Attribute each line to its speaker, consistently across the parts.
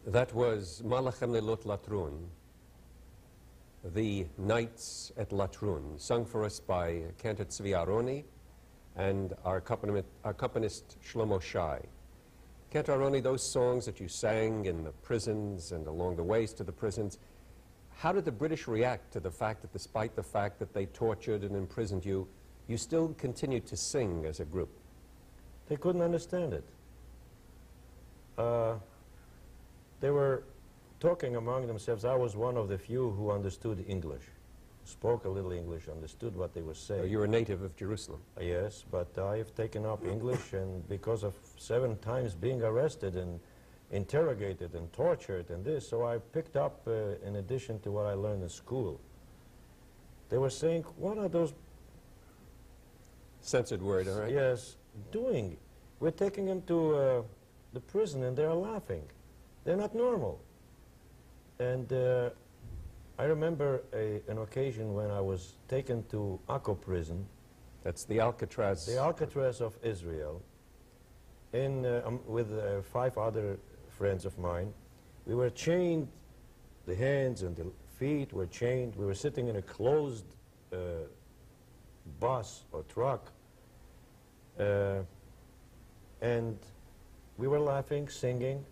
Speaker 1: That was Malachem Lelot Latrun, the Nights at Latrun, sung for us by Cantor Zvi ARONI and our accompanist Shlomo Shai. Cantor ARONI, those songs that you sang in the prisons and along the ways to the prisons, how did the British react to the fact that despite the fact that they tortured and imprisoned you, you still continued to sing as a group?
Speaker 2: They couldn't understand it. They were talking among themselves. I was one of the few who understood English, spoke a little English, understood what they were saying.
Speaker 1: You're a native of Jerusalem.
Speaker 2: Yes, but I have taken up English, and because of 7 times being arrested and interrogated and tortured and this, so I picked up, in addition to what I learned in school. They were saying, what are those...
Speaker 1: Censored word, all right?
Speaker 2: Yes, doing? We're taking them to the prison and they're laughing. They're not normal. And I remember an occasion when I was taken to Akko prison.
Speaker 1: That's the Alcatraz.
Speaker 2: The Alcatraz of Israel, with 5 other friends of mine. We were chained, the hands and the feet were chained. We were sitting in a closed bus or truck. And we were laughing, singing.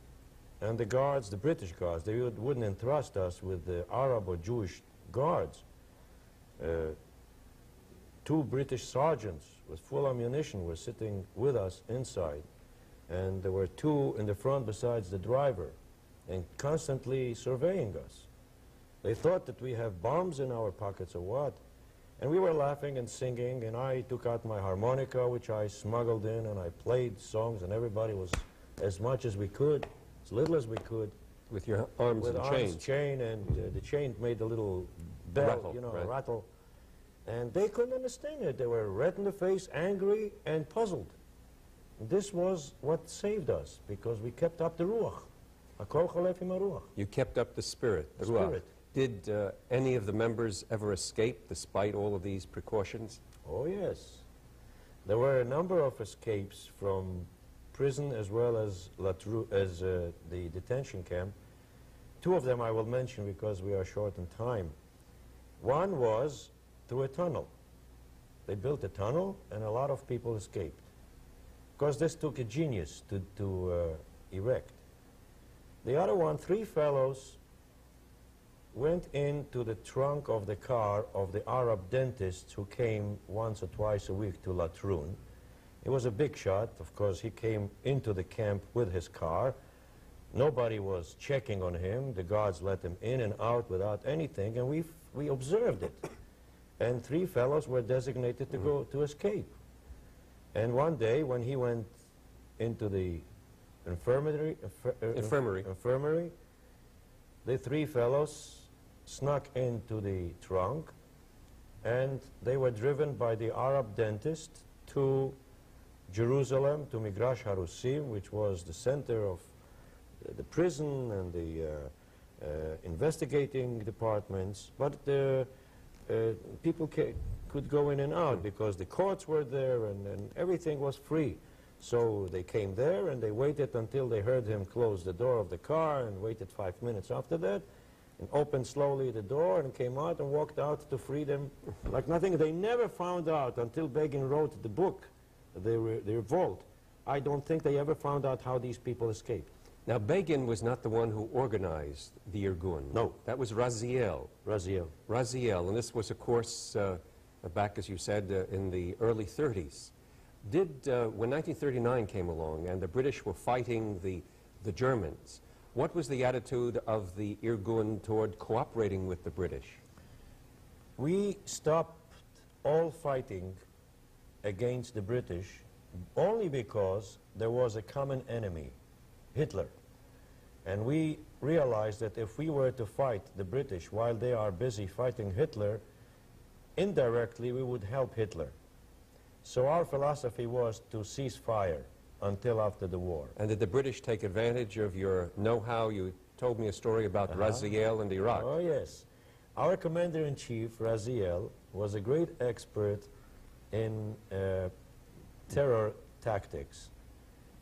Speaker 2: And the guards, the British guards, they wouldn't entrust us with the Arab or Jewish guards. 2 British sergeants with full ammunition were sitting with us inside. And there were 2 in the front besides the driver, and constantly surveying us. They thought that we have bombs in our pockets or what. And we were laughing and singing, and I took out my harmonica, which I smuggled in, and I played songs, and everybody was as much as we could, as little as we could.
Speaker 1: With your arms
Speaker 2: with
Speaker 1: and
Speaker 2: arms, chain, and the chain made a little bell,
Speaker 1: rattle,
Speaker 2: you know,
Speaker 1: right.
Speaker 2: a rattle. And they couldn't understand it. They were red in the face, angry, and puzzled. And this was what saved us, because we kept up the ruach. Hakol cholef im haruach.
Speaker 1: You kept up the spirit, the ruach.
Speaker 2: Spirit.
Speaker 1: Did any of the members ever escape despite all of these precautions?
Speaker 2: Oh, yes. There were a number of escapes from prison as well as the detention camp. 2 of them I will mention because we are short in time. One was through a tunnel. They built a tunnel and a lot of people escaped. Because this took a genius to erect. The other one, 3 fellows went into the trunk of the car of the Arab dentists who came once or twice a week to Latrun. He was a big shot. Of course, he came into the camp with his car. Nobody was checking on him. The guards let him in and out without anything, and we observed it. And 3 fellows were designated to go to escape. And one day, when he went into the infirmary, the 3 fellows snuck into the trunk, and they were driven by the Arab dentist to Jerusalem, to Migrash Harusim, which was the center of the prison and the investigating departments. But the people could go in and out because the courts were there and everything was free. So they came there and they waited until they heard him close the door of the car, and waited 5 minutes after that, and opened slowly the door and came out and walked out to freedom like nothing. They never found out until Begin wrote the book, the revolt. I don't think they ever found out how these people escaped.
Speaker 1: Now, Begin was not the one who organized the Irgun.
Speaker 2: No.
Speaker 1: That was Raziel. Raziel, and this was, of course, back, as you said, in the early 30s. When 1939 came along and the British were fighting the Germans, what was the attitude of the Irgun toward cooperating with the British?
Speaker 2: We stopped all fighting against the British only because there was a common enemy, Hitler. And we realized that if we were to fight the British while they are busy fighting Hitler, indirectly we would help Hitler. So our philosophy was to cease fire until after the war.
Speaker 1: And did the British take advantage of your know-how? You told me a story about Raziel and Iraq.
Speaker 2: Oh, yes. Our commander-in-chief, Raziel, was a great expert in terror tactics,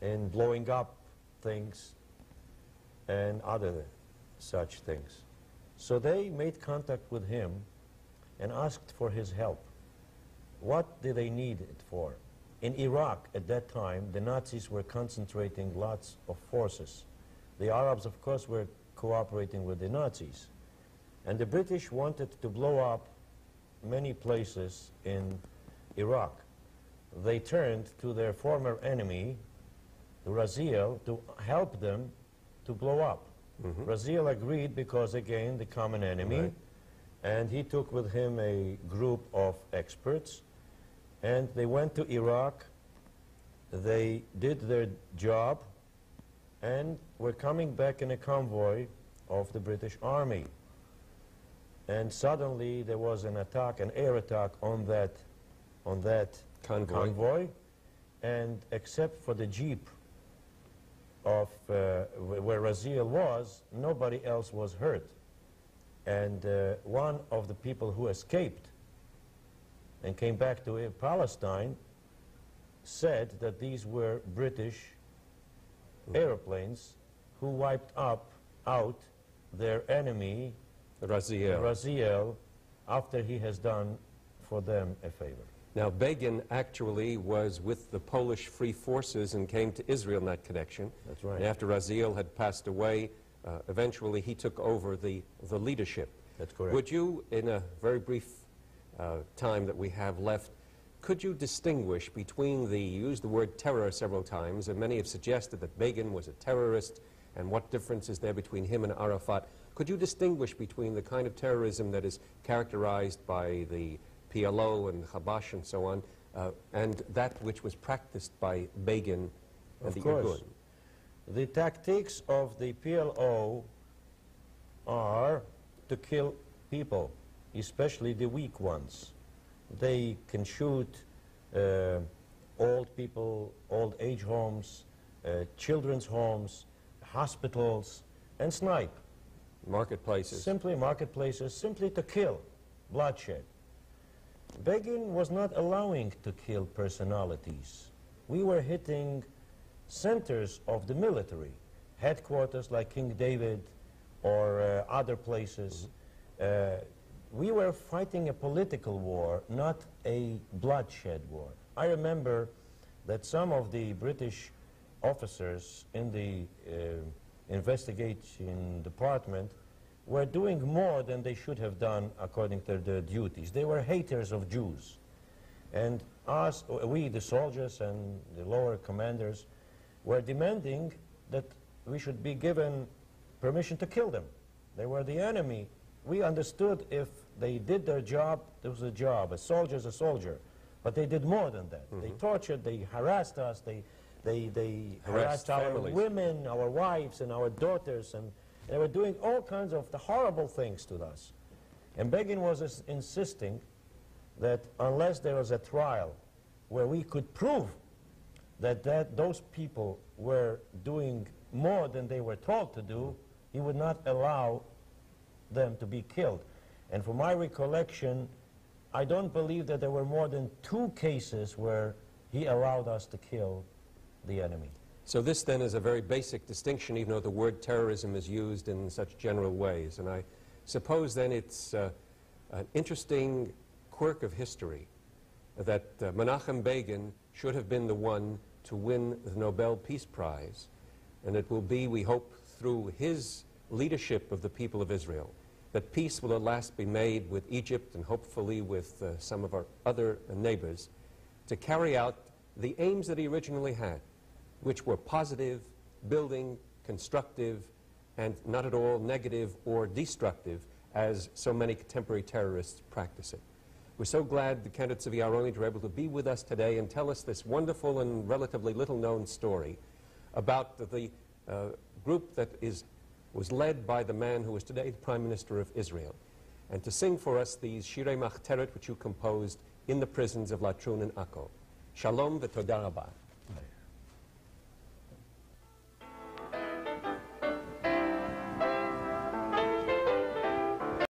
Speaker 2: in blowing up things. and other such things. So they made contact with him and asked for his help. What did they need it for? In Iraq at that time, the Nazis were concentrating lots of forces. The Arabs, of course, were cooperating with the Nazis. And the British wanted to blow up many places in Iraq. They turned to their former enemy, Raziel, to help them to blow up. Raziel agreed because, again, the common enemy,
Speaker 1: Right.
Speaker 2: and he took with him a group of experts, and they went to Iraq. They did their job and were coming back in a convoy of the British Army. And suddenly there was an attack, an air attack on that convoy, and except for the jeep of where Raziel was, nobody else was hurt. And one of the people who escaped and came back to Palestine said that these were British airplanes who wiped out their enemy, Raziel, after he has done for them a favor.
Speaker 1: Now, Begin actually was with the Polish Free Forces and came to Israel in that connection.
Speaker 2: That's right.
Speaker 1: And after Raziel had passed away, eventually he took over the leadership.
Speaker 2: That's correct.
Speaker 1: Would you, in a very brief time that we have left, could you distinguish between you used the word terror several times, and many have suggested that Begin was a terrorist, and what difference is there between him and Arafat? Could you distinguish between the kind of terrorism that is characterized by the PLO and Habash and so on, and that which was practiced by Begin and the Irgun?
Speaker 2: The tactics of the PLO are to kill people, especially the weak ones. They can shoot old people, old age homes, children's homes, hospitals, and snipe.
Speaker 1: Marketplaces.
Speaker 2: Simply marketplaces, simply to kill, bloodshed. Begin was not allowing to kill personalities. We were hitting centers of the military, headquarters like King David or other places. We were fighting a political war, not a bloodshed war. I remember that some of the British officers in the investigation department were doing more than they should have done according to their duties. They were haters of Jews. And us, we, the soldiers and the lower commanders, were demanding that we should be given permission to kill them. They were the enemy. We understood if they did their job, it was a job. A soldier is a soldier. But they did more than that. They tortured, they harassed us, they harassed our
Speaker 1: families.
Speaker 2: women, our wives, and our daughters, and they were doing all kinds of the horrible things to us. And Begin was insisting that unless there was a trial where we could prove that those people were doing more than they were told to do, he would not allow them to be killed. And from my recollection, I don't believe that there were more than 2 cases where he allowed us to kill the enemy.
Speaker 1: So this then is a very basic distinction, even though the word terrorism is used in such general ways. And I suppose then it's an interesting quirk of history that Menachem Begin should have been the one to win the Nobel Peace Prize. And it will be, we hope, through his leadership of the people of Israel, that peace will at last be made with Egypt and hopefully with some of our other neighbors to carry out the aims that he originally had, which were positive, building, constructive, and not at all negative or destructive, as so many contemporary terrorists practice it. We're so glad the Cantor Zvi ARONI were able to be with us today and tell us this wonderful and relatively little-known story about the group that was led by the man who is today the Prime Minister of Israel, and to sing for us these Shirei Machteret, which you composed in the prisons of Latrun and Akko. Shalom v'toda rabah.